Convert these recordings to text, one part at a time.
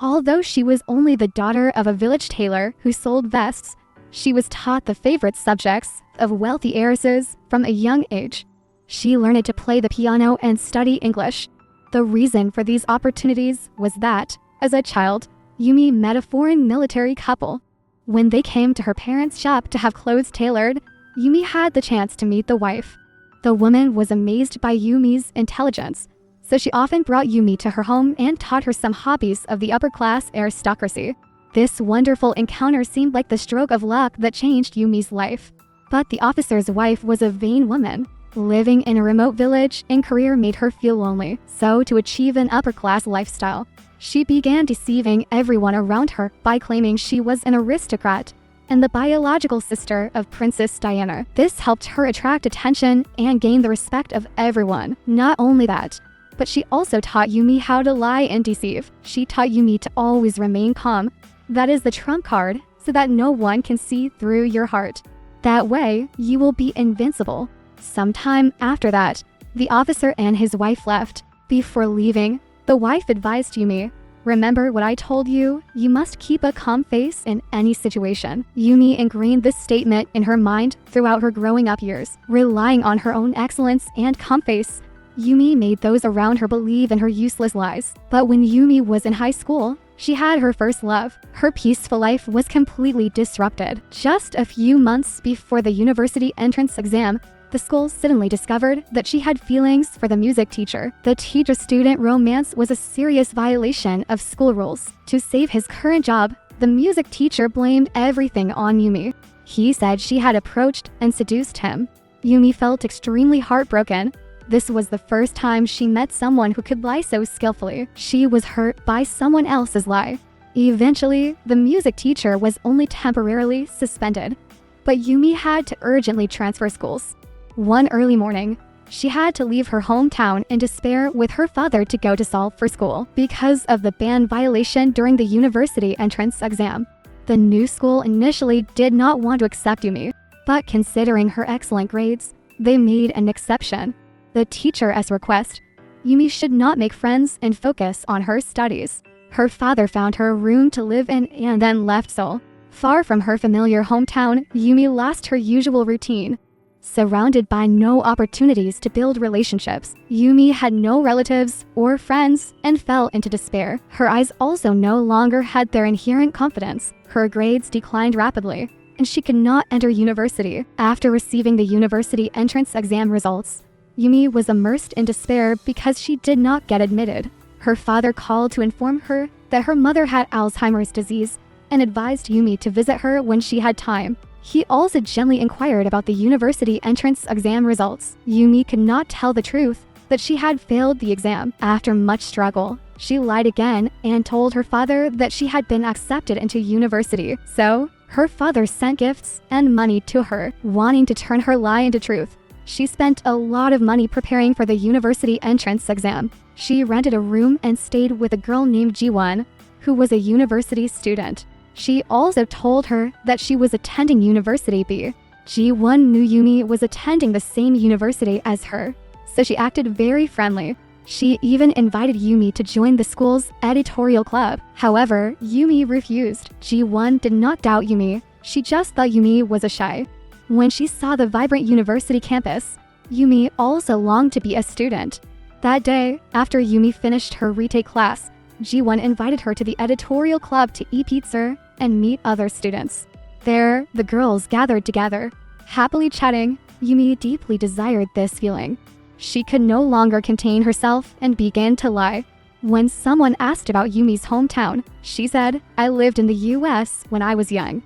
Although she was only the daughter of a village tailor who sold vests, she was taught the favorite subjects of wealthy heiresses from a young age. She learned to play the piano and study English. The reason for these opportunities was that, as a child, Yumi met a foreign military couple. When they came to her parents' shop to have clothes tailored, Yumi had the chance to meet the wife. The woman was amazed by Yumi's intelligence, so she often brought Yumi to her home and taught her some hobbies of the upper-class aristocracy. This wonderful encounter seemed like the stroke of luck that changed Yumi's life. But the officer's wife was a vain woman. Living in a remote village and career made her feel lonely, so to achieve an upper-class lifestyle, she began deceiving everyone around her by claiming she was an aristocrat and the biological sister of Princess Diana. This helped her attract attention and gain the respect of everyone. Not only that, but she also taught Yumi how to lie and deceive. She taught Yumi to always remain calm. That is the trump card, so that no one can see through your heart. That way, you will be invincible. Sometime after that, the officer and his wife left. Before leaving, the wife advised Yumi, "Remember what I told you? You must keep a calm face in any situation." Yumi ingrained this statement in her mind throughout her growing up years. Relying on her own excellence and calm face, Yumi made those around her believe in her useless lies. But when Yumi was in high school, she had her first love. Her peaceful life was completely disrupted. Just a few months before the university entrance exam, the school suddenly discovered that she had feelings for the music teacher. The teacher-student romance was a serious violation of school rules. To save his current job, the music teacher blamed everything on Yumi. He said she had approached and seduced him. Yumi felt extremely heartbroken. This was the first time she met someone who could lie so skillfully. She was hurt by someone else's lie. Eventually, the music teacher was only temporarily suspended, but Yumi had to urgently transfer schools. One early morning, she had to leave her hometown in despair with her father to go to Seoul for school because of the ban violation during the university entrance exam. The new school initially did not want to accept Yumi, but considering her excellent grades, they made an exception. The teacher's request, Yumi should not make friends and focus on her studies. Her father found her a room to live in and then left Seoul. Far from her familiar hometown, Yumi lost her usual routine. Surrounded by no opportunities to build relationships, Yumi had no relatives or friends and fell into despair. Her eyes also no longer had their inherent confidence. Her grades declined rapidly, and she could not enter university. After receiving the university entrance exam results, Yumi was immersed in despair because she did not get admitted. Her father called to inform her that her mother had Alzheimer's disease and advised Yumi to visit her when she had time. He also gently inquired about the university entrance exam results. Yumi could not tell the truth that she had failed the exam. After much struggle, she lied again and told her father that she had been accepted into university. So, her father sent gifts and money to her, wanting to turn her lie into truth. She spent a lot of money preparing for the university entrance exam. She rented a room and stayed with a girl named Ji-won, who was a university student. She also told her that she was attending University B. Ji-won knew Yumi was attending the same university as her, so she acted very friendly. She even invited Yumi to join the school's editorial club. However, Yumi refused. Ji-won did not doubt Yumi. She just thought Yumi was a shy. When she saw the vibrant university campus, Yumi also longed to be a student. That day, after Yumi finished her retake class, Ji-won invited her to the editorial club to eat pizza and meet other students. There, the girls gathered together. Happily chatting, Yumi deeply desired this feeling. She could no longer contain herself and began to lie. When someone asked about Yumi's hometown, she said, "I lived in the US when I was young."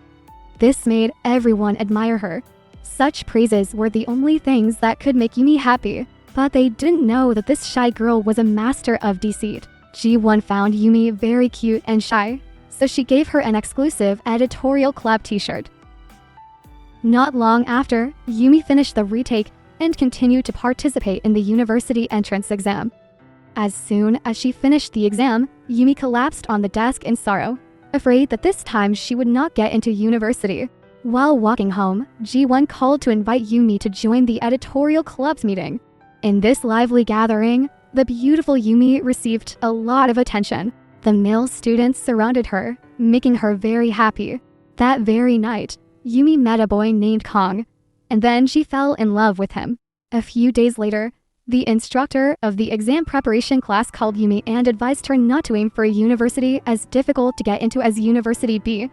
This made everyone admire her. Such praises were the only things that could make Yumi happy, but they didn't know that this shy girl was a master of deceit. Ji-won found Yumi very cute and shy, so she gave her an exclusive editorial club t-shirt. Not long after, Yumi finished the retake and continued to participate in the university entrance exam. As soon as she finished the exam, Yumi collapsed on the desk in sorrow, afraid that this time she would not get into university. While walking home, Ji-won called to invite Yumi to join the editorial club's meeting. In this lively gathering, the beautiful Yumi received a lot of attention. The male students surrounded her, making her very happy. That very night, Yumi met a boy named Kong, and then she fell in love with him. A few days later, the instructor of the exam preparation class called Yumi and advised her not to aim for a university as difficult to get into as University B,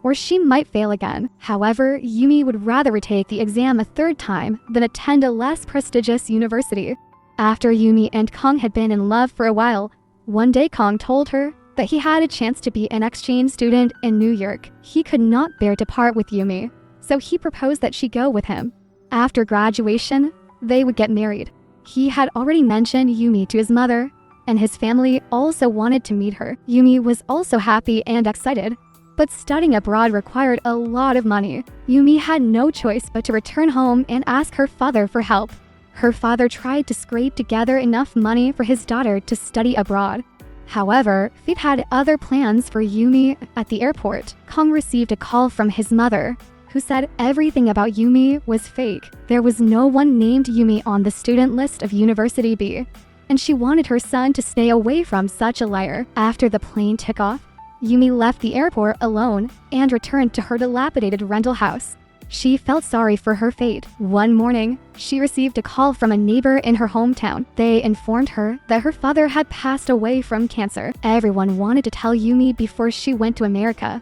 or she might fail again. However, Yumi would rather retake the exam a third time than attend a less prestigious university. After Yumi and Kong had been in love for a while, one day Kong told her that he had a chance to be an exchange student in New York. He could not bear to part with Yumi, so he proposed that she go with him. After graduation, they would get married. He had already mentioned Yumi to his mother, and his family also wanted to meet her. Yumi was also happy and excited, but studying abroad required a lot of money. Yumi had no choice but to return home and ask her father for help. Her father tried to scrape together enough money for his daughter to study abroad. However, fate had other plans for Yumi. At the airport, Kong received a call from his mother, who said everything about Yumi was fake. There was no one named Yumi on the student list of University B, and she wanted her son to stay away from such a liar. After the plane took off, Yumi left the airport alone and returned to her dilapidated rental house. She felt sorry for her fate. One morning, she received a call from a neighbor in her hometown. They informed her that her father had passed away from cancer. Everyone wanted to tell Yumi before she went to America,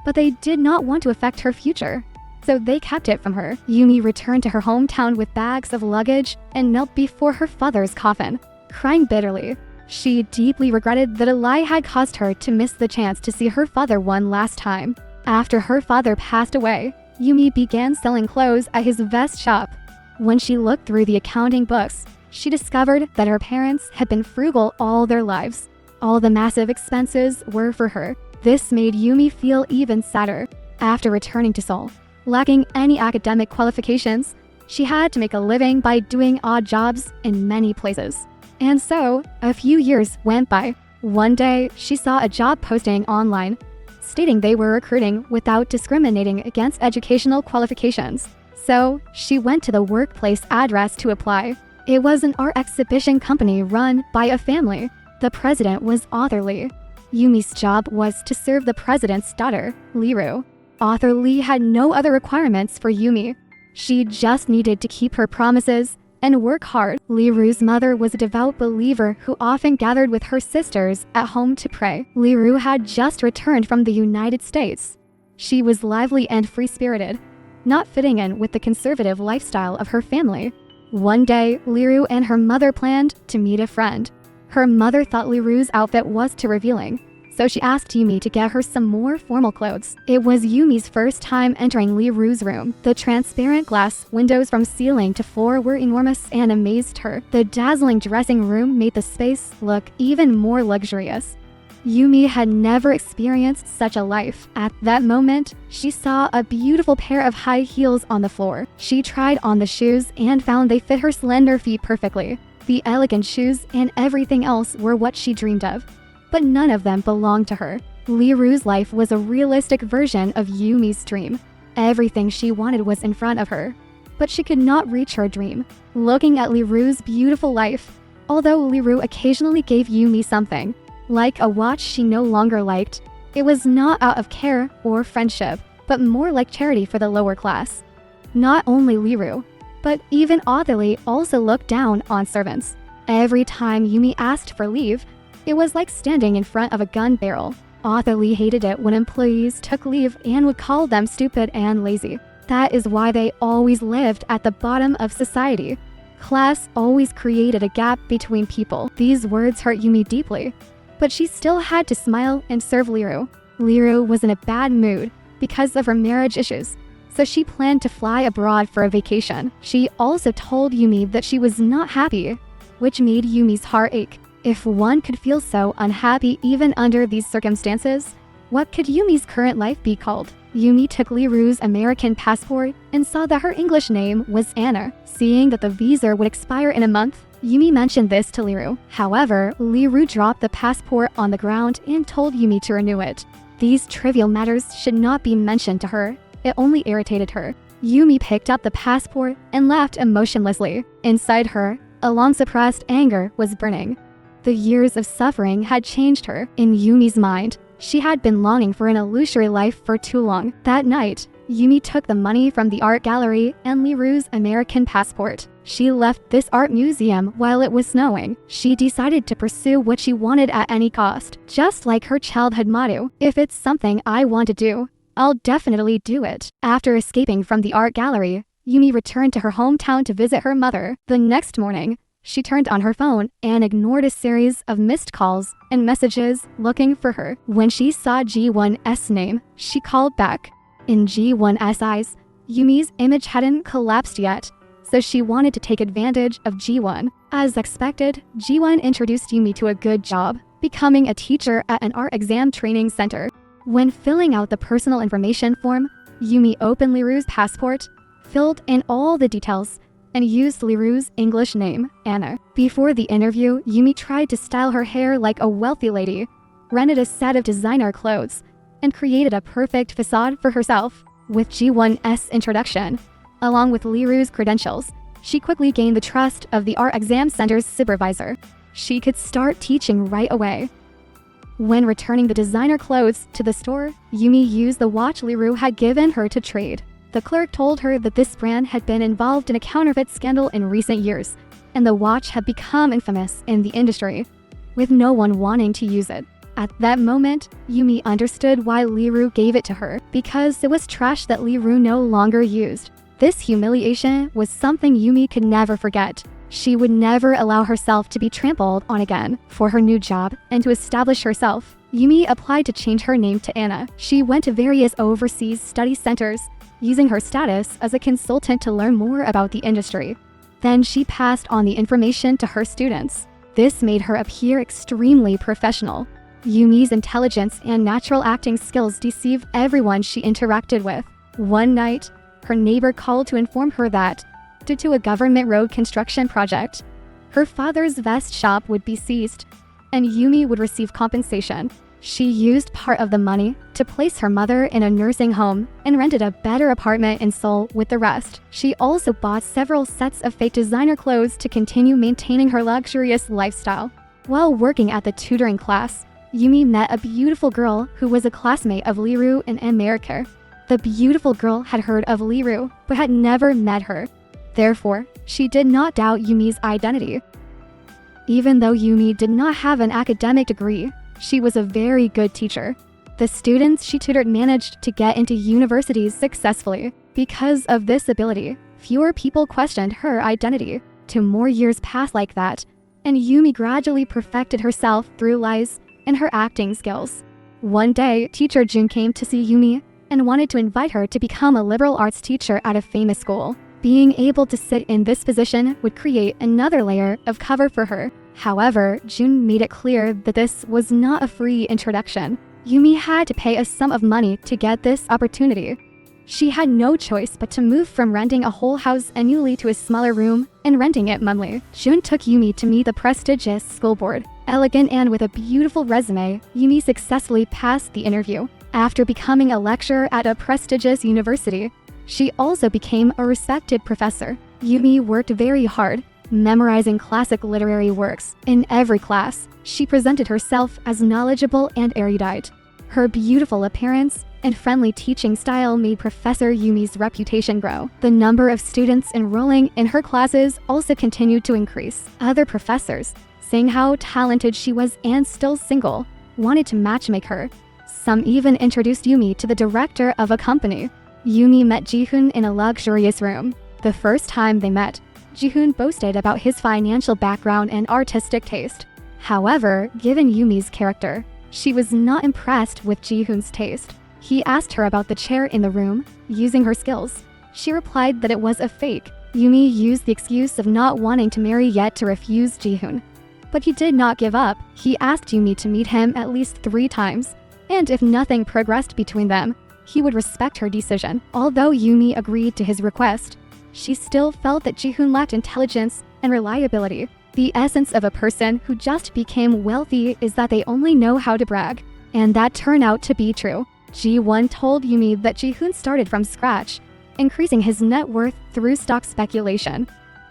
but they did not want to affect her future, so they kept it from her. Yumi returned to her hometown with bags of luggage and knelt before her father's coffin, crying bitterly. She deeply regretted that a lie had caused her to miss the chance to see her father one last time. After her father passed away, Yumi began selling clothes at his vest shop. When she looked through the accounting books, she discovered that her parents had been frugal all their lives. All the massive expenses were for her. This made Yumi feel even sadder. After returning to Seoul, lacking any academic qualifications, she had to make a living by doing odd jobs in many places. And so, a few years went by. One day, she saw a job posting online stating they were recruiting without discriminating against educational qualifications. So, she went to the workplace address to apply. It was an art exhibition company run by a family. The president was Arthur Lee. Yumi's job was to serve the president's daughter, Liru. Arthur Lee had no other requirements for Yumi. She just needed to keep her promises and work hard. Liru's mother was a devout believer who often gathered with her sisters at home to pray. Liru had just returned from the United States. She was lively and free-spirited, not fitting in with the conservative lifestyle of her family. One day, Liru and her mother planned to meet a friend. Her mother thought Liru's outfit was too revealing, so she asked Yumi to get her some more formal clothes. It was Yumi's first time entering Liru's room. The transparent glass windows from ceiling to floor were enormous and amazed her. The dazzling dressing room made the space look even more luxurious. Yumi had never experienced such a life. At that moment, she saw a beautiful pair of high heels on the floor. She tried on the shoes and found they fit her slender feet perfectly. The elegant shoes and everything else were what she dreamed of, but none of them belonged to her. Liru's life was a realistic version of Yumi's dream. Everything she wanted was in front of her, but she could not reach her dream. Looking at Liru's beautiful life, although Liru occasionally gave Yumi something, like a watch she no longer liked, it was not out of care or friendship, but more like charity for the lower class. Not only Liru, but even Arthur Lee also looked down on servants. Every time Yumi asked for leave, it was like standing in front of a gun barrel. Arthur Lee hated it when employees took leave and would call them stupid and lazy. That is why they always lived at the bottom of society. Class always created a gap between people. These words hurt Yumi deeply, but she still had to smile and serve Liru. Liru was in a bad mood because of her marriage issues, so she planned to fly abroad for a vacation. She also told Yumi that she was not happy, which made Yumi's heart ache. If one could feel so unhappy even under these circumstances, what could Yumi's current life be called? Yumi took Liru's American passport and saw that her English name was Anna. Seeing that the visa would expire in a month, Yumi mentioned this to Liru. However, Liru dropped the passport on the ground and told Yumi to renew it. These trivial matters should not be mentioned to her. It only irritated her. Yumi picked up the passport and laughed emotionlessly. Inside her, a long-suppressed anger was burning. The years of suffering had changed her. In Yumi's mind, she had been longing for an illusory life for too long. That night, Yumi took the money from the art gallery and Liru's American passport. She left this art museum while it was snowing. She decided to pursue what she wanted at any cost. Just like her childhood motto, if it's something I want to do, I'll definitely do it. After escaping from the art gallery, Yumi returned to her hometown to visit her mother. The next morning, she turned on her phone and ignored a series of missed calls and messages looking for her. When she saw Ji-won's name, she called back. In Ji-won's eyes, Yumi's image hadn't collapsed yet, so she wanted to take advantage of Ji-won. As expected, Ji-won introduced Yumi to a good job, becoming a teacher at an art exam training center. When filling out the personal information form, Yumi opened Liru's passport, filled in all the details, and used Liru's English name, Anna. Before the interview, Yumi tried to style her hair like a wealthy lady, rented a set of designer clothes, and created a perfect facade for herself. With Ji-won's introduction, along with Liru's credentials, she quickly gained the trust of the art exam center's supervisor. She could start teaching right away. When returning the designer clothes to the store, Yumi used the watch Liru had given her to trade. The clerk told her that this brand had been involved in a counterfeit scandal in recent years, and the watch had become infamous in the industry, with no one wanting to use it. At that moment, Yumi understood why Liru gave it to her, because it was trash that Liru no longer used. This humiliation was something Yumi could never forget. She would never allow herself to be trampled on again. For her new job and to establish herself, Yumi applied to change her name to Anna. She went to various overseas study centers, using her status as a consultant to learn more about the industry. Then she passed on the information to her students. This made her appear extremely professional. Yumi's intelligence and natural acting skills deceived everyone she interacted with. One night, her neighbor called to inform her that, due to a government road construction project, her father's vest shop would be seized, and Yumi would receive compensation. She used part of the money to place her mother in a nursing home and rented a better apartment in Seoul with the rest. She also bought several sets of fake designer clothes to continue maintaining her luxurious lifestyle. While working at the tutoring class, Yumi met a beautiful girl who was a classmate of Liru in America. The beautiful girl had heard of Liru, but had never met her. Therefore, she did not doubt Yumi's identity. Even though Yumi did not have an academic degree, she was a very good teacher. The students she tutored managed to get into universities successfully. Because of this ability, fewer people questioned her identity. 2 more years passed like that, and Yumi gradually perfected herself through lies and her acting skills. One day, teacher Jun came to see Yumi and wanted to invite her to become a liberal arts teacher at a famous school. Being able to sit in this position would create another layer of cover for her. However, Jun made it clear that this was not a free introduction. Yumi had to pay a sum of money to get this opportunity. She had no choice but to move from renting a whole house annually to a smaller room and renting it monthly. Jun took Yumi to meet the prestigious school board. Elegant and with a beautiful resume, Yumi successfully passed the interview. After becoming a lecturer at a prestigious university, she also became a respected professor. Yumi worked very hard, memorizing classic literary works. In every class, she presented herself as knowledgeable and erudite. Her beautiful appearance and friendly teaching style made Professor Yumi's reputation grow. The number of students enrolling in her classes also continued to increase. Other professors, seeing how talented she was and still single, wanted to matchmake her. Some even introduced Yumi to the director of a company. Yumi met Ji-hoon in a luxurious room. The first time they met, Ji-hoon boasted about his financial background and artistic taste. However, given Yumi's character, she was not impressed with Ji-hoon's taste. He asked her about the chair in the room, using her skills. She replied that it was a fake. Yumi used the excuse of not wanting to marry yet to refuse Ji-hoon. But he did not give up. He asked Yumi to meet him at least 3 times, and if nothing progressed between them, he would respect her decision. Although Yumi agreed to his request, she still felt that Ji-hoon lacked intelligence and reliability. The essence of a person who just became wealthy is that they only know how to brag. And that turned out to be true. Ji-won told Yumi that Ji-hoon started from scratch, increasing his net worth through stock speculation.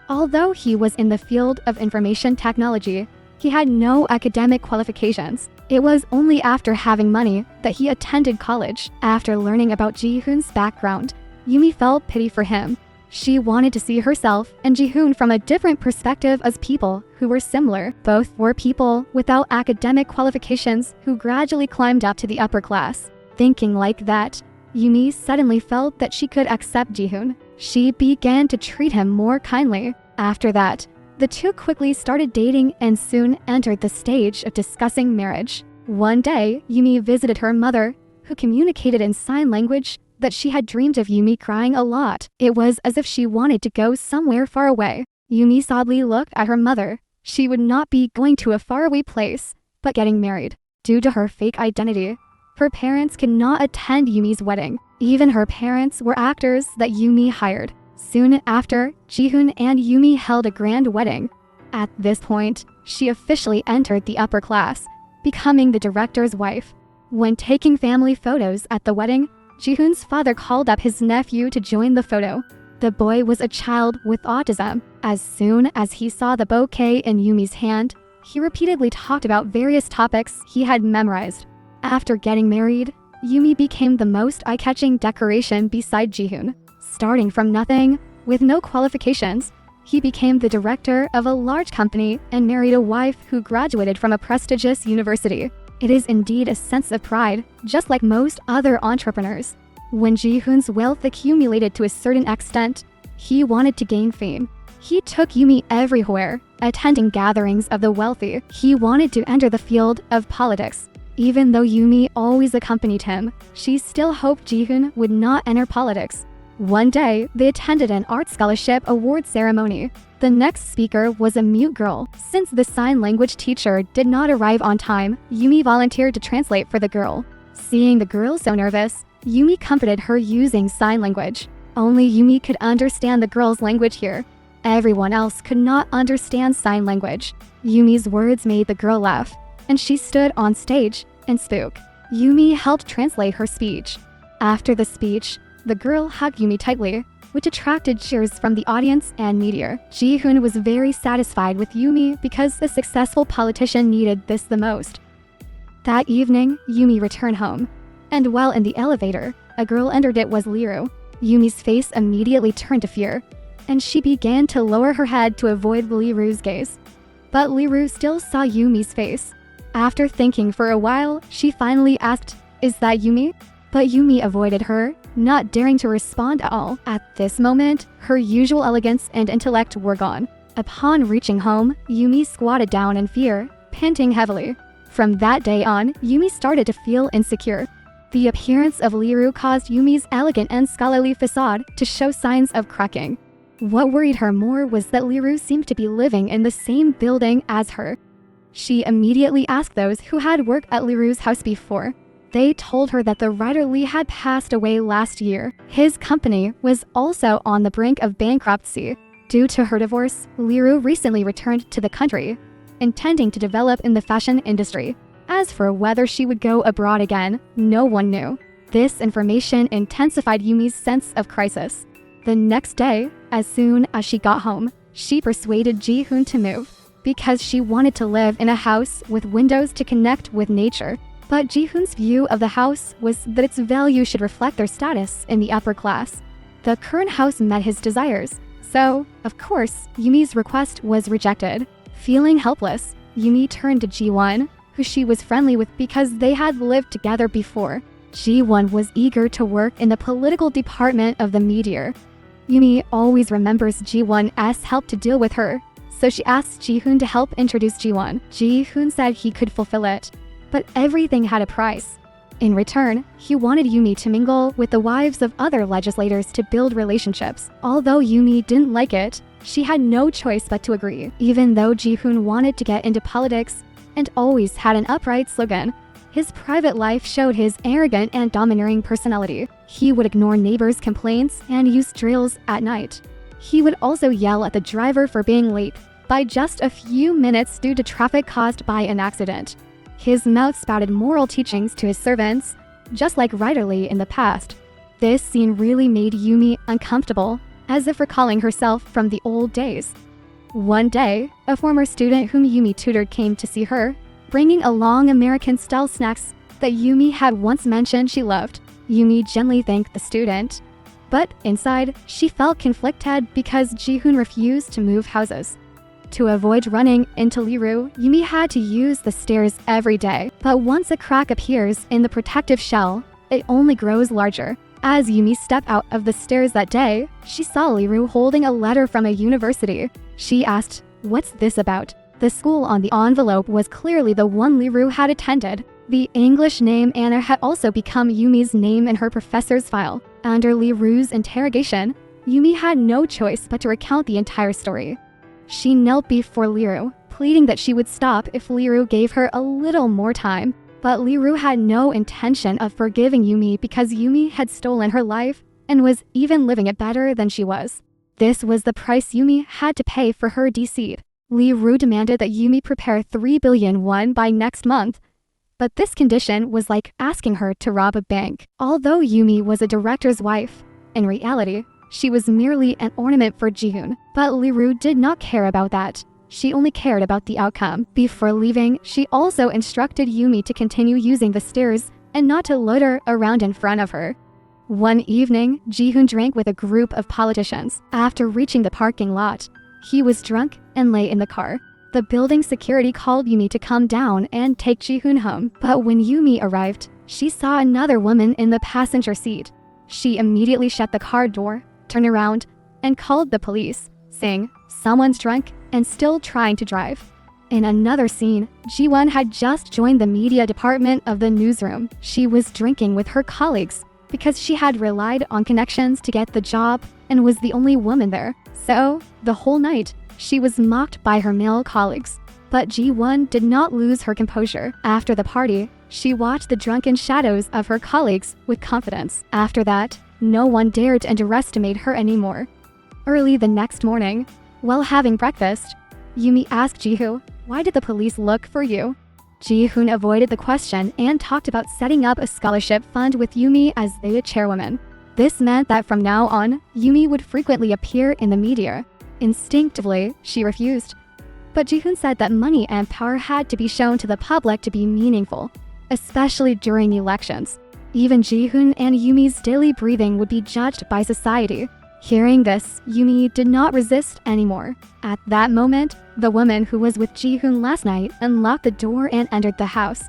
Although he was in the field of information technology, He had no academic qualifications. It was only after having money that he attended college. After learning about Ji-hoon's background, Yumi felt pity for him. She wanted to see herself and Ji-hoon from a different perspective as people who were similar. Both were people without academic qualifications who gradually climbed up to the upper class. Thinking like that, Yumi suddenly felt that she could accept Ji-hoon. She began to treat him more kindly. After that, the two quickly started dating and soon entered the stage of discussing marriage. One day, Yumi visited her mother, who communicated in sign language that she had dreamed of Yumi crying a lot. It was as if she wanted to go somewhere far away. Yumi sadly looked at her mother. She would not be going to a faraway place, but getting married. Due to her fake identity, her parents could not attend Yumi's wedding. Even her parents were actors that Yumi hired. Soon after, Ji-hoon and Yumi held a grand wedding. At this point, she officially entered the upper class, becoming the director's wife. When taking family photos at the wedding, Ji-hoon's father called up his nephew to join the photo. The boy was a child with autism. As soon as he saw the bouquet in Yumi's hand, he repeatedly talked about various topics he had memorized. After getting married, Yumi became the most eye-catching decoration beside Ji-hoon. Starting from nothing, with no qualifications, he became the director of a large company and married a wife who graduated from a prestigious university. It is indeed a sense of pride, just like most other entrepreneurs. When Ji-hoon's wealth accumulated to a certain extent, he wanted to gain fame. He took Yumi everywhere, attending gatherings of the wealthy. He wanted to enter the field of politics. Even though Yumi always accompanied him, she still hoped Ji-hoon would not enter politics. One day, they attended an art scholarship award ceremony. The next speaker was a mute girl. Since the sign language teacher did not arrive on time, Yumi volunteered to translate for the girl. Seeing the girl so nervous, Yumi comforted her using sign language. Only Yumi could understand the girl's language here. Everyone else could not understand sign language. Yumi's words made the girl laugh, and she stood on stage and spoke. Yumi helped translate her speech. After the speech, the girl hugged Yumi tightly, which attracted cheers from the audience and media. Ji-hoon was very satisfied with Yumi because the successful politician needed this the most. That evening, Yumi returned home, and while in the elevator, a girl entered. It was Liru. Yumi's face immediately turned to fear, and she began to lower her head to avoid Liru's gaze. But Liru still saw Yumi's face. After thinking for a while, she finally asked, "Is that Yumi?" But Yumi avoided her, not daring to respond at all. At this moment, her usual elegance and intellect were gone. Upon reaching home, Yumi squatted down in fear, panting heavily. From that day on, Yumi started to feel insecure. The appearance of Liru caused Yumi's elegant and scholarly facade to show signs of cracking. What worried her more was that Liru seemed to be living in the same building as her. She immediately asked those who had worked at Liru's house before. They told her that the writer Lee had passed away last year. His company was also on the brink of bankruptcy. Due to her divorce, Liru recently returned to the country, intending to develop in the fashion industry. As for whether she would go abroad again, no one knew. This information intensified Yumi's sense of crisis. The next day, as soon as she got home, she persuaded Ji-hoon to move, because she wanted to live in a house with windows to connect with nature. But Ji-hoon's view of the house was that its value should reflect their status in the upper class. The current house met his desires, so, of course, Yumi's request was rejected. Feeling helpless, Yumi turned to Ji-won, who she was friendly with because they had lived together before. Ji-won was eager to work in the political department of the meteor. Yumi always remembers Ji-won's help to deal with her, so she asked Ji-hoon to help introduce Ji-won. Ji-hoon said he could fulfill it, but everything had a price. In return, he wanted Yumi to mingle with the wives of other legislators to build relationships. Although Yumi didn't like it, she had no choice but to agree. Even though Ji-hoon wanted to get into politics and always had an upright slogan, his private life showed his arrogant and domineering personality. He would ignore neighbors' complaints and use drills at night. He would also yell at the driver for being late by just a few minutes due to traffic caused by an accident. His mouth spouted moral teachings to his servants, just like Writer Lee in the past. This scene really made Yumi uncomfortable, as if recalling herself from the old days. One day, a former student whom Yumi tutored came to see her, bringing along American-style snacks that Yumi had once mentioned she loved. Yumi gently thanked the student, but inside, she felt conflicted because Ji-hoon refused to move houses. To avoid running into Liru, Yumi had to use the stairs every day, but once a crack appears in the protective shell, it only grows larger. As Yumi stepped out of the stairs that day, she saw Liru holding a letter from a university. She asked, "What's this about?" The school on the envelope was clearly the one Liru had attended. The English name Anna had also become Yumi's name in her professor's file. Under Liru's interrogation, Yumi had no choice but to recount the entire story. She knelt before Liru, pleading that she would stop if Liru gave her a little more time. But Liru had no intention of forgiving Yumi because Yumi had stolen her life and was even living it better than she was. This was the price Yumi had to pay for her deceit. Liru demanded that Yumi prepare 3 billion won by next month. But this condition was like asking her to rob a bank. Although Yumi was a director's wife, in reality, she was merely an ornament for Ji-hoon. But Liru did not care about that. She only cared about the outcome. Before leaving, she also instructed Yumi to continue using the stairs and not to loiter around in front of her. One evening, Ji-hoon drank with a group of politicians. After reaching the parking lot, he was drunk and lay in the car. The building security called Yumi to come down and take Ji-hoon home. But when Yumi arrived, she saw another woman in the passenger seat. She immediately shut the car door, turned around, and called the police, saying, "Someone's drunk and still trying to drive." In another scene, Ji-won had just joined the media department of the newsroom. She was drinking with her colleagues because she had relied on connections to get the job and was the only woman there. So, the whole night, she was mocked by her male colleagues. But Ji-won did not lose her composure. After the party, she watched the drunken shadows of her colleagues with confidence. After that, no one dared to underestimate her anymore. Early the next morning, while having breakfast, Yumi asked Ji-hoon, "Why did the police look for you?" Ji-hoon avoided the question and talked about setting up a scholarship fund with Yumi as the chairwoman. This meant that from now on, Yumi would frequently appear in the media. Instinctively, she refused. But Ji-hoon said that money and power had to be shown to the public to be meaningful, especially during elections. Even Ji-hoon and Yumi's daily breathing would be judged by society. Hearing this, Yumi did not resist anymore. At that moment, the woman who was with Ji-hoon last night unlocked the door and entered the house.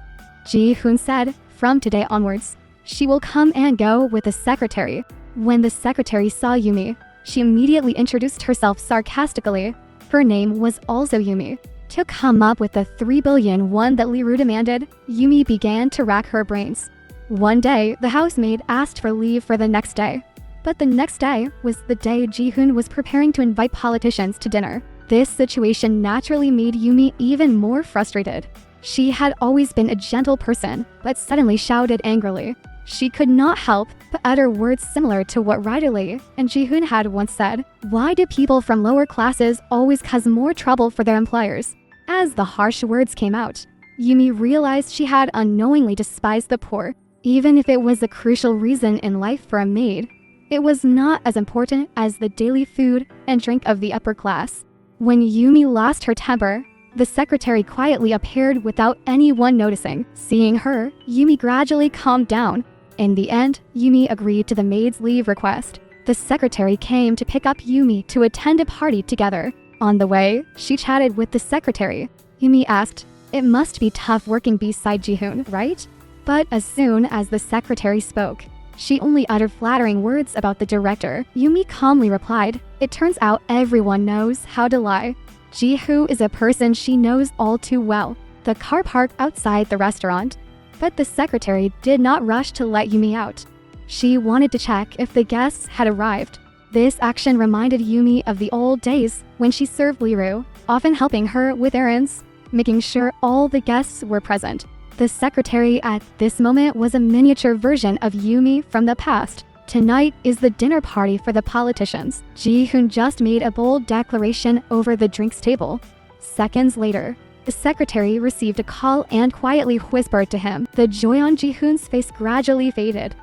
Ji-hoon said, "From today onwards, she will come and go with the secretary." When the secretary saw Yumi, she immediately introduced herself sarcastically. Her name was also Yumi. To come up with the 3 billion won that Liru demanded, Yumi began to rack her brains. One day, the housemaid asked for leave for the next day. But the next day was the day Ji-hoon was preparing to invite politicians to dinner. This situation naturally made Yumi even more frustrated. She had always been a gentle person, but suddenly shouted angrily. She could not help but utter words similar to what Ryder Lee and Ji-hoon had once said. Why do people from lower classes always cause more trouble for their employers? As the harsh words came out, Yumi realized she had unknowingly despised the poor. Even if it was a crucial reason in life for a maid, it was not as important as the daily food and drink of the upper class. When Yumi lost her temper, the secretary quietly appeared without anyone noticing. Seeing her, Yumi gradually calmed down. In the end, Yumi agreed to the maid's leave request. The secretary came to pick up Yumi to attend a party together. On the way, she chatted with the secretary. Yumi asked, "It must be tough working beside Ji-hoon, right?" But as soon as the secretary spoke, she only uttered flattering words about the director. Yumi calmly replied, "It turns out everyone knows how to lie." Ji-hoon is a person she knows all too well. The car parked outside the restaurant, but the secretary did not rush to let Yumi out. She wanted to check if the guests had arrived. This action reminded Yumi of the old days when she served Liru, often helping her with errands, making sure all the guests were present. The secretary at this moment was a miniature version of Yumi from the past. Tonight is the dinner party for the politicians. Ji-hoon just made a bold declaration over the drinks table. Seconds later, the secretary received a call and quietly whispered to him. The joy on Ji-hoon's face gradually faded.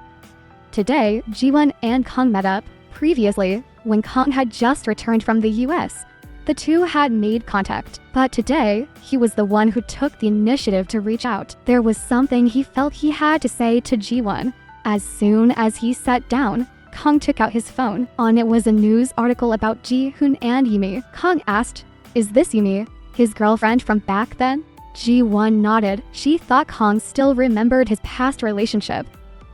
Today, Ji-won and Kang met up. Previously, when Kang had just returned from the US, The two had made contact, but today, he was the one who took the initiative to reach out. There was something he felt he had to say to Ji-won. As soon as he sat down, Kang took out his phone. On it was a news article about Ji-hoon and Yumi. Kang asked, "Is this Yumi, his girlfriend from back then?" Ji-won nodded. She thought Kang still remembered his past relationship.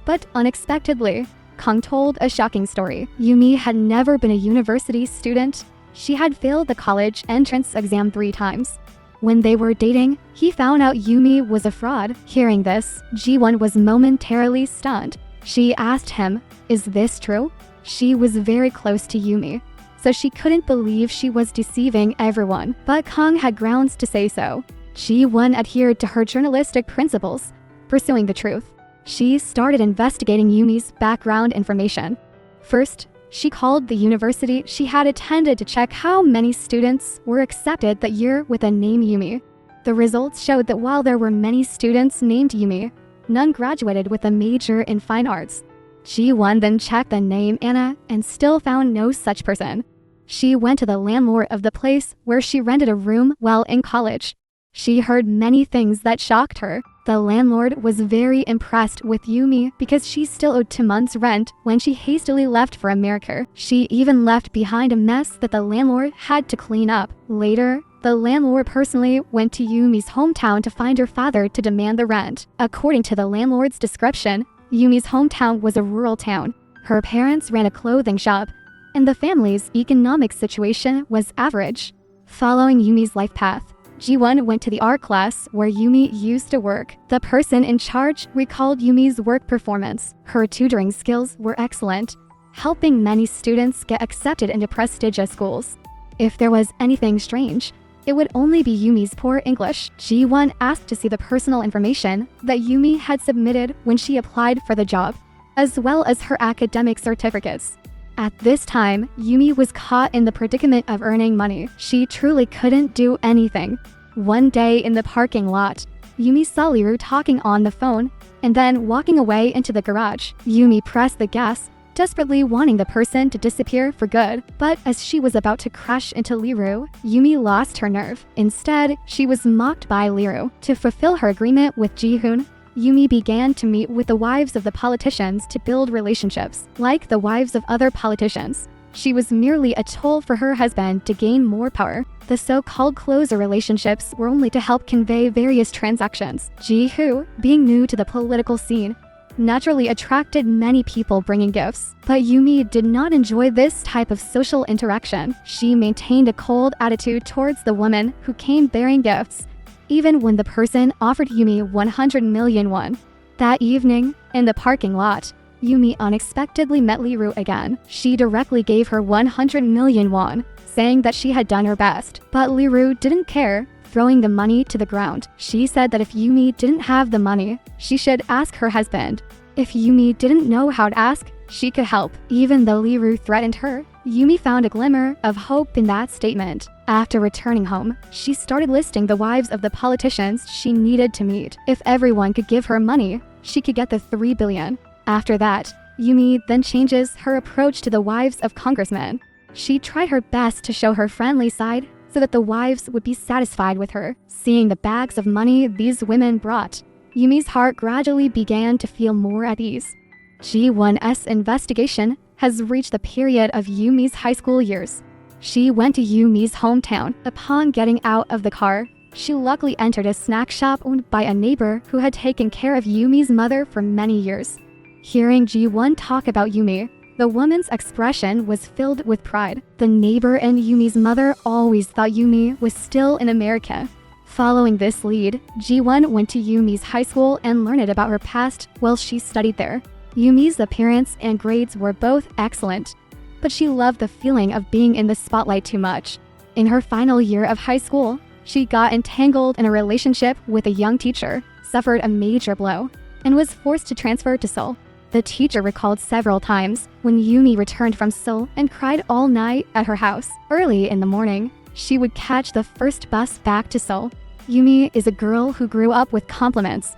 But unexpectedly, Kang told a shocking story. Yumi had never been a university student. She had failed the college entrance exam 3 times. When they were dating, he found out Yumi was a fraud. Hearing this, Ji-won was momentarily stunned. She asked him, "Is this true?" She was very close to Yumi, so she couldn't believe she was deceiving everyone. But Kang had grounds to say so. Ji-won adhered to her journalistic principles, pursuing the truth. She started investigating Yumi's background information. First, she called the university she had attended to check how many students were accepted that year with the name Yumi. The results showed that while there were many students named Yumi, none graduated with a major in fine arts. Ji-won then checked the name Anna and still found no such person. She went to the landlord of the place where she rented a room while in college. She heard many things that shocked her. The landlord was very impressed with Yumi because she still owed 2 months' rent when she hastily left for America. She even left behind a mess that the landlord had to clean up. Later, the landlord personally went to Yumi's hometown to find her father to demand the rent. According to the landlord's description, Yumi's hometown was a rural town. Her parents ran a clothing shop, and the family's economic situation was average. Following Yumi's life path, Ji-won went to the art class where Yumi used to work. The person in charge recalled Yumi's work performance. Her tutoring skills were excellent, helping many students get accepted into prestigious schools. If there was anything strange, it would only be Yumi's poor English. Ji-won asked to see the personal information that Yumi had submitted when she applied for the job, as well as her academic certificates. At this time, Yumi was caught in the predicament of earning money. She truly couldn't do anything. One day in the parking lot, Yumi saw Liru talking on the phone and then walking away into the garage. Yumi pressed the gas, desperately wanting the person to disappear for good. But as she was about to crash into Liru, Yumi lost her nerve. Instead, she was mocked by Liru. To fulfill her agreement with Ji-hoon, Yumi began to meet with the wives of the politicians to build relationships. Like the wives of other politicians, she was merely a tool for her husband to gain more power. The so-called closer relationships were only to help convey various transactions. Ji-hoon, being new to the political scene, naturally attracted many people bringing gifts. But Yumi did not enjoy this type of social interaction. She maintained a cold attitude towards the woman who came bearing gifts, even when the person offered Yumi 100 million won. That evening, in the parking lot, Yumi unexpectedly met Liru again. She directly gave her 100 million won, saying that she had done her best. But Liru didn't care, throwing the money to the ground. She said that if Yumi didn't have the money, she should ask her husband. If Yumi didn't know how to ask, she could help. Even though Liru threatened her, Yumi found a glimmer of hope in that statement. After returning home, she started listing the wives of the politicians she needed to meet. If everyone could give her money, she could get the 3 billion. After that, Yumi then changes her approach to the wives of congressmen. She tried her best to show her friendly side so that the wives would be satisfied with her. Seeing the bags of money these women brought, Yumi's heart gradually began to feel more at ease. Ji-won's investigation has reached the period of Yumi's high school years. She went to Yumi's hometown. Upon getting out of the car, she luckily entered a snack shop owned by a neighbor who had taken care of Yumi's mother for many years. Hearing Ji-won talk about Yumi, the woman's expression was filled with pride. The neighbor and Yumi's mother always thought Yumi was still in America. Following this lead, Ji-won went to Yumi's high school and learned about her past while she studied there. Yumi's appearance and grades were both excellent, but she loved the feeling of being in the spotlight too much. In her final year of high school, she got entangled in a relationship with a young teacher, suffered a major blow, and was forced to transfer to Seoul. The teacher recalled several times when Yumi returned from Seoul and cried all night at her house. Early in the morning, she would catch the first bus back to Seoul. Yumi is a girl who grew up with compliments.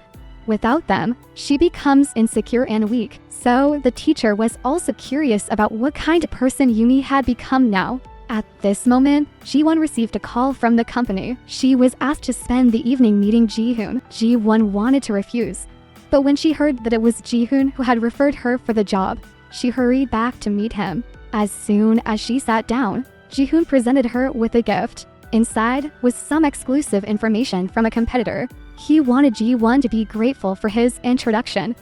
Without them, she becomes insecure and weak. So the teacher was also curious about what kind of person Yumi had become now. At this moment, Ji-won received a call from the company. She was asked to spend the evening meeting Ji-hoon. Ji-won wanted to refuse, but when she heard that it was Ji-hoon who had referred her for the job, she hurried back to meet him. As soon as she sat down, Ji-hoon presented her with a gift. Inside was some exclusive information from a competitor. He wanted Ji-won to be grateful for his introduction,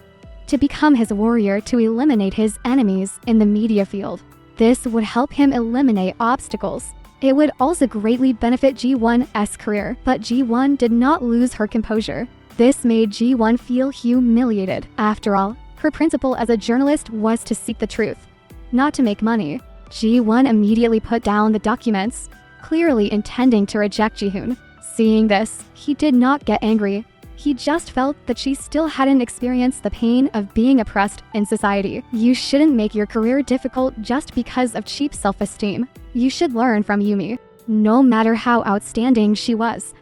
to become his warrior to eliminate his enemies in the media field. This would help him eliminate obstacles. It would also greatly benefit Ji-won's career, but Ji-won did not lose her composure. This made Ji-won feel humiliated. After all, her principle as a journalist was to seek the truth, not to make money. Ji-won immediately put down the documents, clearly intending to reject Ji-hoon. Seeing this, he did not get angry. He just felt that she still hadn't experienced the pain of being oppressed in society. You shouldn't make your career difficult just because of cheap self-esteem. You should learn from Yumi. No matter how outstanding she was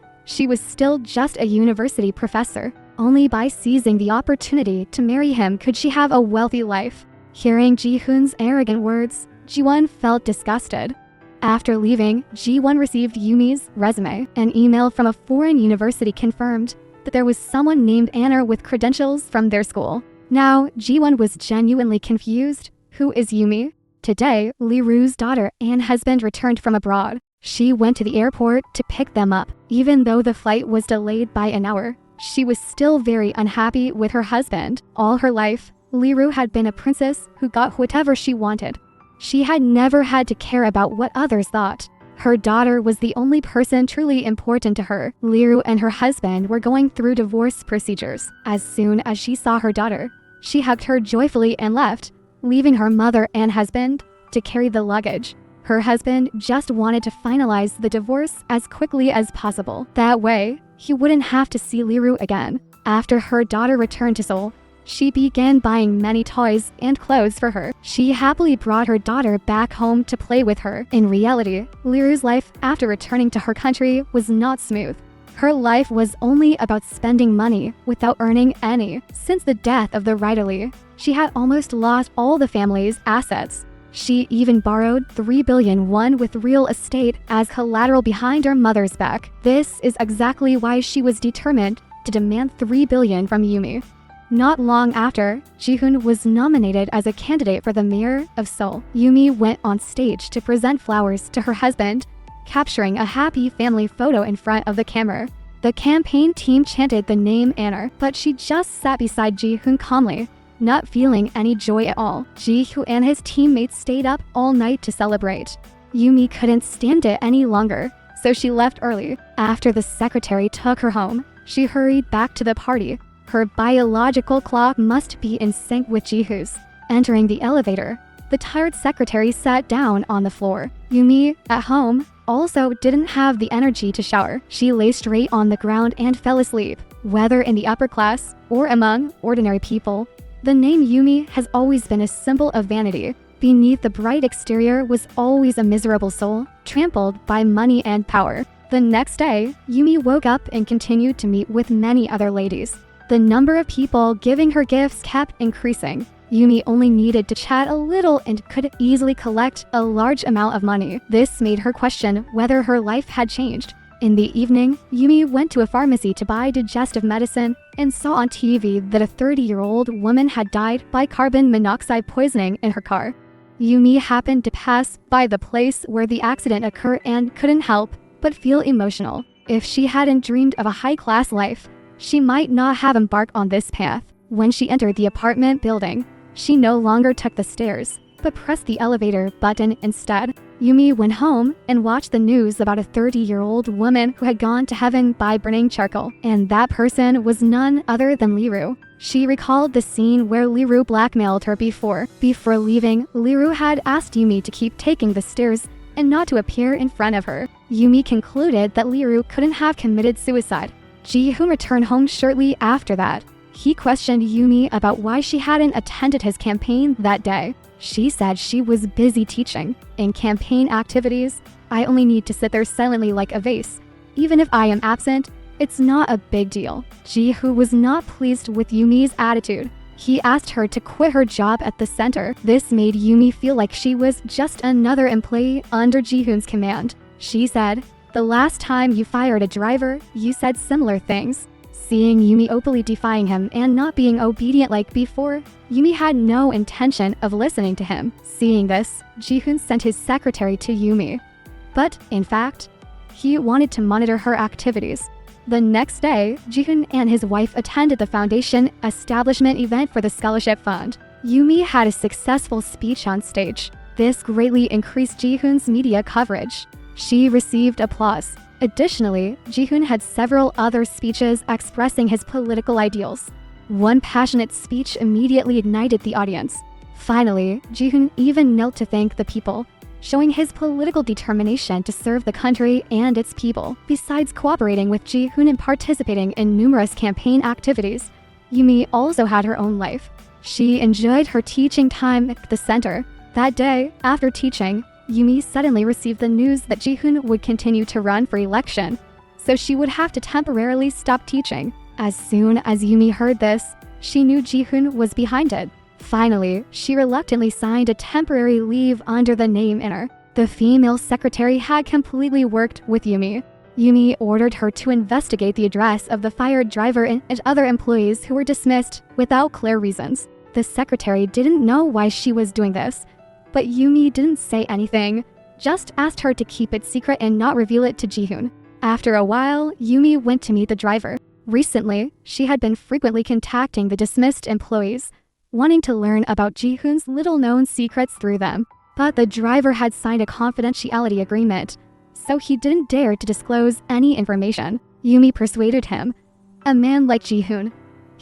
still just a university professor. Only by seizing the opportunity to marry him could she have a wealthy life. Hearing Ji-hoon's arrogant words, Ji-won felt disgusted. After leaving, Ji-won received Yumi's resume. An email from a foreign university confirmed that there was someone named Anna with credentials from their school. Now, Ji-won was genuinely confused. Who is Yumi? Today, Lee-ru's daughter and husband returned from abroad. She went to the airport to pick them up. Even though the flight was delayed by an hour, she was still very unhappy with her husband. All her life, Lee-ru had been a princess who got whatever she wanted. She had never had to care about what others thought. Her daughter was the only person truly important to her. Lee-ru and her husband were going through divorce procedures. As soon as she saw her daughter, she hugged her joyfully and left, leaving her mother and husband to carry the luggage. Her husband just wanted to finalize the divorce as quickly as possible. That way, he wouldn't have to see Lee-ru again. After her daughter returned to Seoul, she began buying many toys and clothes for her. She happily brought her daughter back home to play with her. In reality, Lee-ru's life after returning to her country was not smooth. Her life was only about spending money without earning any. Since the death of the writer Lee, she had almost lost all the family's assets. She even borrowed 3 billion won with real estate as collateral behind her mother's back. This is exactly why she was determined to demand 3 billion from Yumi. Not long after, Ji-hoon was nominated as a candidate for the mayor of Seoul. Yumi went on stage to present flowers to her husband, capturing a happy family photo in front of the camera. The campaign team chanted the name Anna, but she just sat beside Ji-hoon calmly, not feeling any joy at all. Ji-hoon and his teammates stayed up all night to celebrate. Yumi couldn't stand it any longer, so she left early. After the secretary took her home, she hurried back to the party. Her biological clock must be in sync with Ji-hoon's. Entering the elevator, the tired secretary sat down on the floor. Yumi, at home, also didn't have the energy to shower. She lay straight on the ground and fell asleep. Whether in the upper class or among ordinary people, the name Yumi has always been a symbol of vanity. Beneath the bright exterior was always a miserable soul, trampled by money and power. The next day, Yumi woke up and continued to meet with many other ladies. The number of people giving her gifts kept increasing. Yumi only needed to chat a little and could easily collect a large amount of money. This made her question whether her life had changed. In the evening, Yumi went to a pharmacy to buy digestive medicine and saw on TV that a 30-year-old woman had died by carbon monoxide poisoning in her car. Yumi happened to pass by the place where the accident occurred and couldn't help but feel emotional. If she hadn't dreamed of a high-class life, she might not have embarked on this path. When she entered the apartment building, she no longer took the stairs, but pressed the elevator button instead. Yumi went home and watched the news about a 30-year-old woman who had gone to heaven by burning charcoal, and that person was none other than Lee-ru. She recalled the scene where Lee-ru blackmailed her before. Before leaving, Lee-ru had asked Yumi to keep taking the stairs and not to appear in front of her. Yumi concluded that Lee-ru couldn't have committed suicide. Ji-hoon returned home shortly after that. He questioned Yumi about why she hadn't attended his campaign that day. She said she was busy teaching. In campaign activities, I only need to sit there silently like a vase. Even if I am absent, it's not a big deal. Ji-hoon was not pleased with Yumi's attitude. He asked her to quit her job at the center. This made Yumi feel like she was just another employee under Ji-hoon's command. She said, "The last time you fired a driver, you said similar things." Seeing Yumi openly defying him and not being obedient like before, Yumi had no intention of listening to him. Seeing this, Ji-hoon sent his secretary to Yumi. But, in fact, he wanted to monitor her activities. The next day, Ji-hoon and his wife attended the foundation establishment event for the scholarship fund. Yumi had a successful speech on stage. This greatly increased Ji-hoon's media coverage. She received applause. Additionally, Ji-hoon had several other speeches expressing his political ideals. One passionate speech immediately ignited the audience. Finally, Ji-hoon even knelt to thank the people, showing his political determination to serve the country and its people. Besides cooperating with Ji-hoon and participating in numerous campaign activities, Yumi also had her own life. She enjoyed her teaching time at the center. That day, after teaching, Yumi suddenly received the news that Ji-hoon would continue to run for election, so she would have to temporarily stop teaching. As soon as Yumi heard this, she knew Ji-hoon was behind it. Finally, she reluctantly signed a temporary leave under the name Inner. The female secretary had completely worked with Yumi. Yumi ordered her to investigate the address of the fired driver and other employees who were dismissed without clear reasons. The secretary didn't know why she was doing this, but Yumi didn't say anything, just asked her to keep it secret and not reveal it to Ji-hoon. After a while, Yumi went to meet the driver. Recently, she had been frequently contacting the dismissed employees, wanting to learn about Ji-hoon's little-known secrets through them. But the driver had signed a confidentiality agreement, so he didn't dare to disclose any information. Yumi persuaded him. A man like Ji-hoon,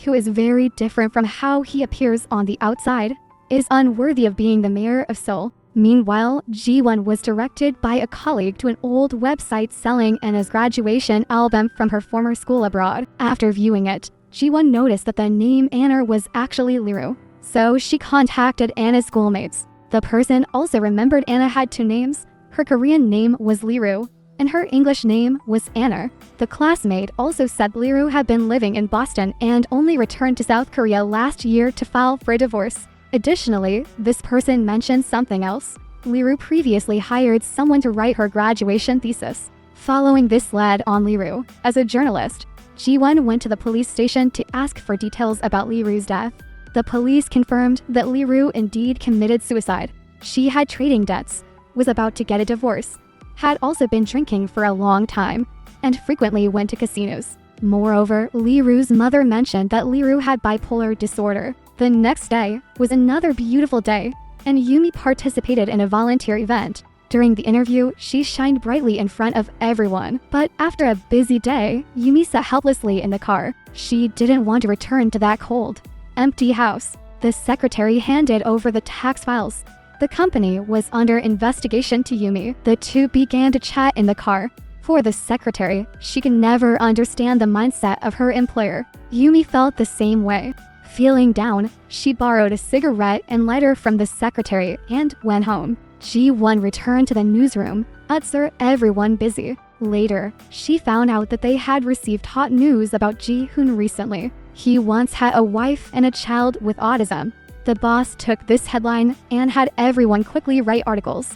who is very different from how he appears on the outside, is unworthy of being the mayor of Seoul. Meanwhile, Ji-won was directed by a colleague to an old website selling Anna's graduation album from her former school abroad. After viewing it, Ji-won noticed that the name Anna was actually Liru, so she contacted Anna's schoolmates. The person also remembered Anna had two names. Her Korean name was Liru, and her English name was Anna. The classmate also said Liru had been living in Boston and only returned to South Korea last year to file for a divorce. Additionally, this person mentioned something else. Liru previously hired someone to write her graduation thesis. Following this led on Liru, as a journalist, Ji-won went to the police station to ask for details about Liru's death. The police confirmed that Liru indeed committed suicide. She had trading debts, was about to get a divorce, had also been drinking for a long time, and frequently went to casinos. Moreover, Liru's mother mentioned that Liru had bipolar disorder. The next day was another beautiful day, and Yumi participated in a volunteer event. During the interview, she shined brightly in front of everyone. But after a busy day, Yumi sat helplessly in the car. She didn't want to return to that cold, empty house. The secretary handed over the tax files. The company was under investigation to Yumi. The two began to chat in the car. For the secretary, she could never understand the mindset of her employer. Yumi felt the same way. Feeling down, she borrowed a cigarette and lighter from the secretary and went home. Ji-won returned to the newsroom, observed everyone busy. Later, she found out that they had received hot news about Ji-hoon recently. He once had a wife and a child with autism. The boss took this headline and had everyone quickly write articles.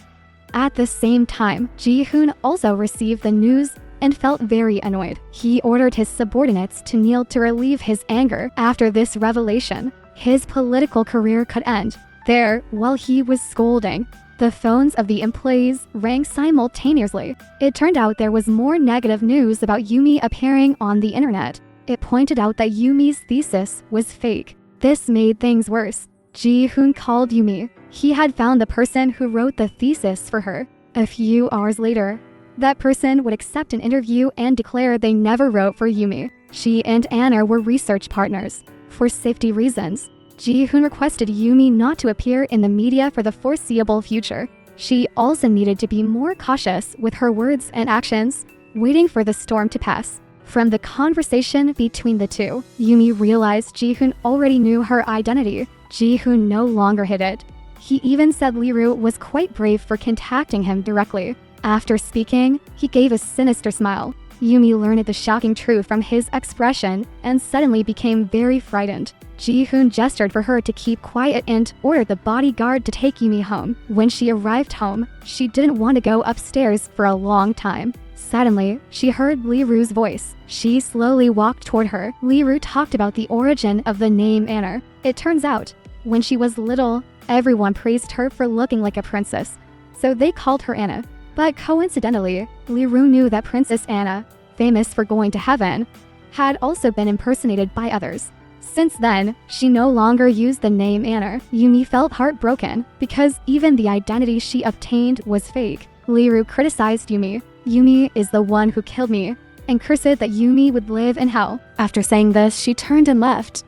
At the same time, Ji-hoon also received the news and felt very annoyed. He ordered his subordinates to kneel to relieve his anger. After this revelation, his political career could end. There, while he was scolding, the phones of the employees rang simultaneously. It turned out there was more negative news about Yumi appearing on the internet. It pointed out that Yumi's thesis was fake. This made things worse. Ji-hoon called Yumi. He had found the person who wrote the thesis for her. A few hours later, that person would accept an interview and declare they never wrote for Yumi. She and Anna were research partners. For safety reasons, Ji-hoon requested Yumi not to appear in the media for the foreseeable future. She also needed to be more cautious with her words and actions, waiting for the storm to pass. From the conversation between the two, Yumi realized Ji-hoon already knew her identity. Ji-hoon no longer hid it. He even said Liru was quite brave for contacting him directly. After speaking, he gave a sinister smile. Yumi learned the shocking truth from his expression and suddenly became very frightened. Ji-hoon gestured for her to keep quiet and ordered the bodyguard to take Yumi home. When she arrived home, she didn't want to go upstairs for a long time. Suddenly, she heard Li-ru's voice. She slowly walked toward her. Li-ru talked about the origin of the name Anna. It turns out, when she was little, everyone praised her for looking like a princess, so they called her Anna. But coincidentally, Li-ru knew that Princess Anna, famous for going to heaven, had also been impersonated by others. Since then, she no longer used the name Anna. Yumi felt heartbroken because even the identity she obtained was fake. Li-ru criticized Yumi. "Yumi is the one who killed me," and cursed that Yumi would live in hell. After saying this, she turned and left.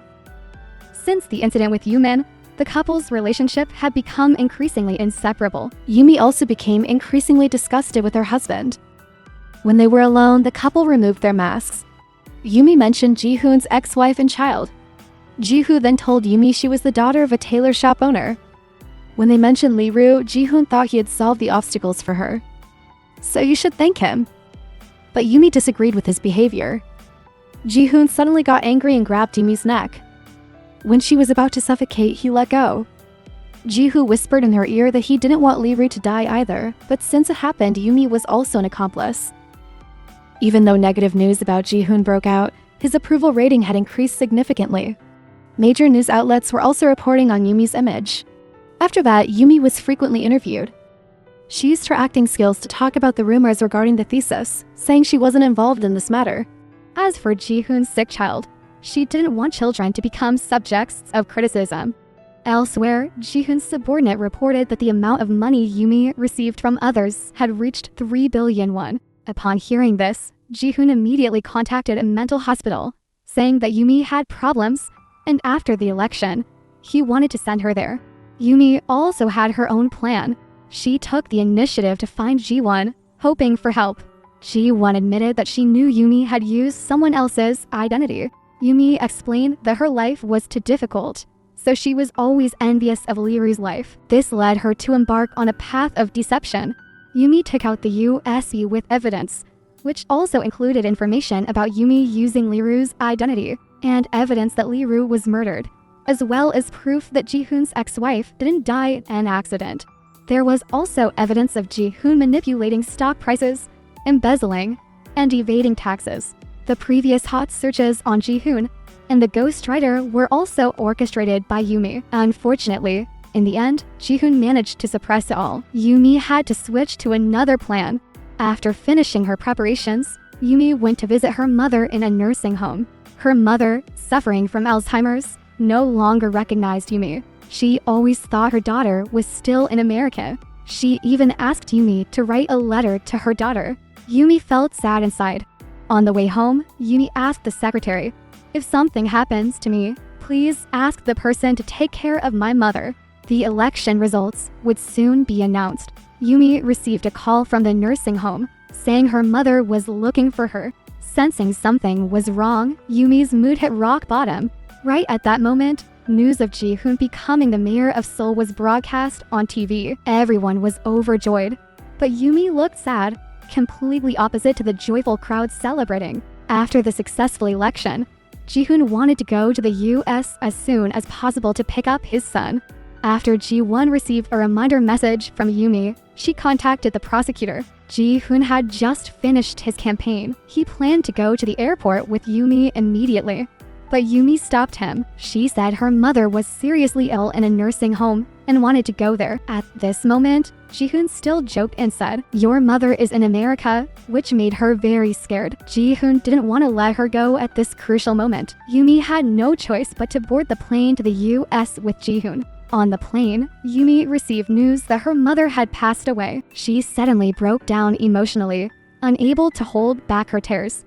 Since the incident with Yumin, the couple's relationship had become increasingly inseparable. Yumi also became increasingly disgusted with her husband. When they were alone, the couple removed their masks. Yumi mentioned Ji-hoon's ex-wife and child. Ji-hoo then told Yumi she was the daughter of a tailor shop owner. When they mentioned Li-ru, Ji-hoon thought he had solved the obstacles for her. "So you should thank him." But Yumi disagreed with his behavior. Ji-hoon suddenly got angry and grabbed Yumi's neck. When she was about to suffocate, he let go. Ji-hoo whispered in her ear that he didn't want Li-ru to die either, but since it happened, Yumi was also an accomplice. Even though negative news about Ji-hoon broke out, his approval rating had increased significantly. Major news outlets were also reporting on Yumi's image. After that, Yumi was frequently interviewed. She used her acting skills to talk about the rumors regarding the thesis, saying she wasn't involved in this matter. As for Ji-hoon's sick child, she didn't want children to become subjects of criticism. Elsewhere, Ji-hoon's subordinate reported that the amount of money Yumi received from others had reached 3 billion won. Upon hearing this, Ji-hoon immediately contacted a mental hospital, saying that Yumi had problems, and after the election, he wanted to send her there. Yumi also had her own plan. She took the initiative to find Ji-won, hoping for help. Ji-won admitted that she knew Yumi had used someone else's identity. Yumi explained that her life was too difficult, so she was always envious of Li-ru's life. This led her to embark on a path of deception. Yumi took out the USB with evidence, which also included information about Yumi using Li-ru's identity, and evidence that Li-ru was murdered, as well as proof that Ji-hoon's ex-wife didn't die in an accident. There was also evidence of Ji-hoon manipulating stock prices, embezzling, and evading taxes. The previous hot searches on Ji-hoon and the ghostwriter were also orchestrated by Yumi. Unfortunately, in the end, Ji-hoon managed to suppress it all. Yumi had to switch to another plan. After finishing her preparations, Yumi went to visit her mother in a nursing home. Her mother, suffering from Alzheimer's, no longer recognized Yumi. She always thought her daughter was still in America. She even asked Yumi to write a letter to her daughter. Yumi felt sad inside. On the way home, Yumi asked the secretary, "If something happens to me, please ask the person to take care of my mother." The election results would soon be announced. Yumi received a call from the nursing home, saying her mother was looking for her. Sensing something was wrong, Yumi's mood hit rock bottom. Right at that moment, news of Ji-hoon becoming the mayor of Seoul was broadcast on TV. Everyone was overjoyed, but Yumi looked sad, completely opposite to the joyful crowd celebrating. After the successful election, Ji-hoon wanted to go to the US as soon as possible to pick up his son. After Ji-won received a reminder message from Yumi, she contacted the prosecutor. Ji-hoon had just finished his campaign. He planned to go to the airport with Yumi immediately, but Yumi stopped him. She said her mother was seriously ill in a nursing home and wanted to go there. At this moment, Ji-hoon still joked and said, "Your mother is in America," which made her very scared. Ji-hoon didn't want to let her go at this crucial moment. Yumi had no choice but to board the plane to the US with Ji-hoon. On the plane, Yumi received news that her mother had passed away. She suddenly broke down emotionally, unable to hold back her tears.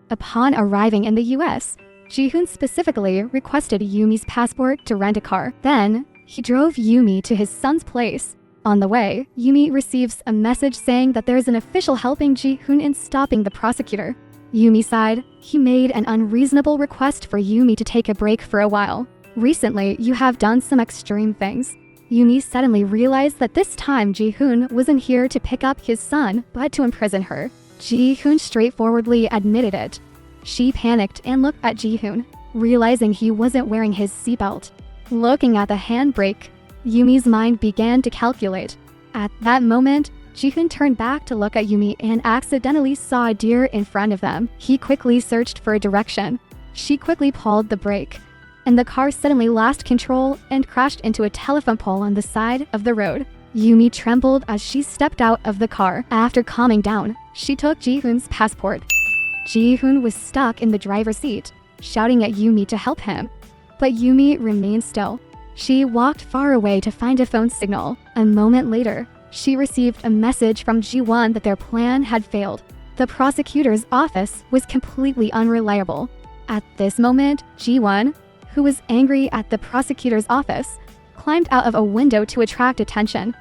Upon arriving in the US, Ji-hoon specifically requested Yumi's passport to rent a car. Then, he drove Yumi to his son's place. On the way, Yumi receives a message saying that there's an official helping Ji-hoon in stopping the prosecutor. Yumi sighed. He made an unreasonable request for Yumi to take a break for a while. "Recently, you have done some extreme things." Yumi suddenly realized that this time Ji-hoon wasn't here to pick up his son, but to imprison her. Ji-hoon straightforwardly admitted it. She panicked and looked at Ji-hoon, realizing he wasn't wearing his seatbelt. Looking at the handbrake, Yumi's mind began to calculate. At that moment, Ji-hoon turned back to look at Yumi and accidentally saw a deer in front of them. He quickly searched for a direction. She quickly pulled the brake, and the car suddenly lost control and crashed into a telephone pole on the side of the road. Yumi trembled as she stepped out of the car. After calming down, she took Ji-hoon's passport. Ji-hoon was stuck in the driver's seat, shouting at Yumi to help him. But Yumi remained still. She walked far away to find a phone signal. A moment later, she received a message from Ji-won that their plan had failed. The prosecutor's office was completely unreliable. At this moment, Ji-won, who was angry at the prosecutor's office, climbed out of a window to attract attention,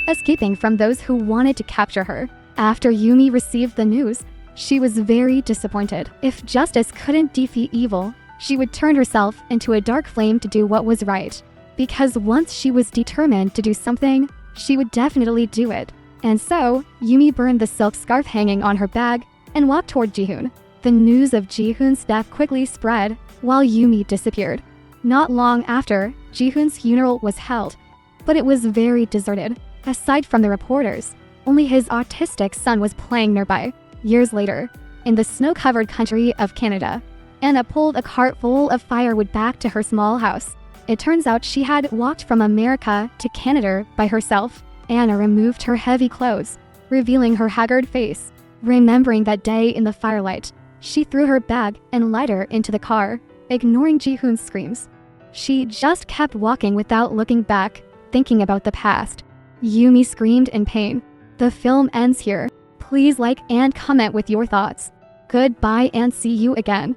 escaping from those who wanted to capture her. After Yumi received the news, she was very disappointed. If justice couldn't defeat evil, she would turn herself into a dark flame to do what was right. Because once she was determined to do something, she would definitely do it. And so, Yumi burned the silk scarf hanging on her bag and walked toward Ji-hoon. The news of Ji-hoon's death quickly spread while Yumi disappeared. Not long after, Ji-hoon's funeral was held, but it was very deserted. Aside from the reporters, only his autistic son was playing nearby. Years later, in the snow-covered country of Canada, Anna pulled a cart full of firewood back to her small house. It turns out she had walked from America to Canada by herself. Anna removed her heavy clothes, revealing her haggard face. Remembering that day in the firelight, she threw her bag and lighter into the car, ignoring Ji-hoon's screams. She just kept walking without looking back, thinking about the past. Yumi screamed in pain. The film ends here. Please like and comment with your thoughts. Goodbye and see you again.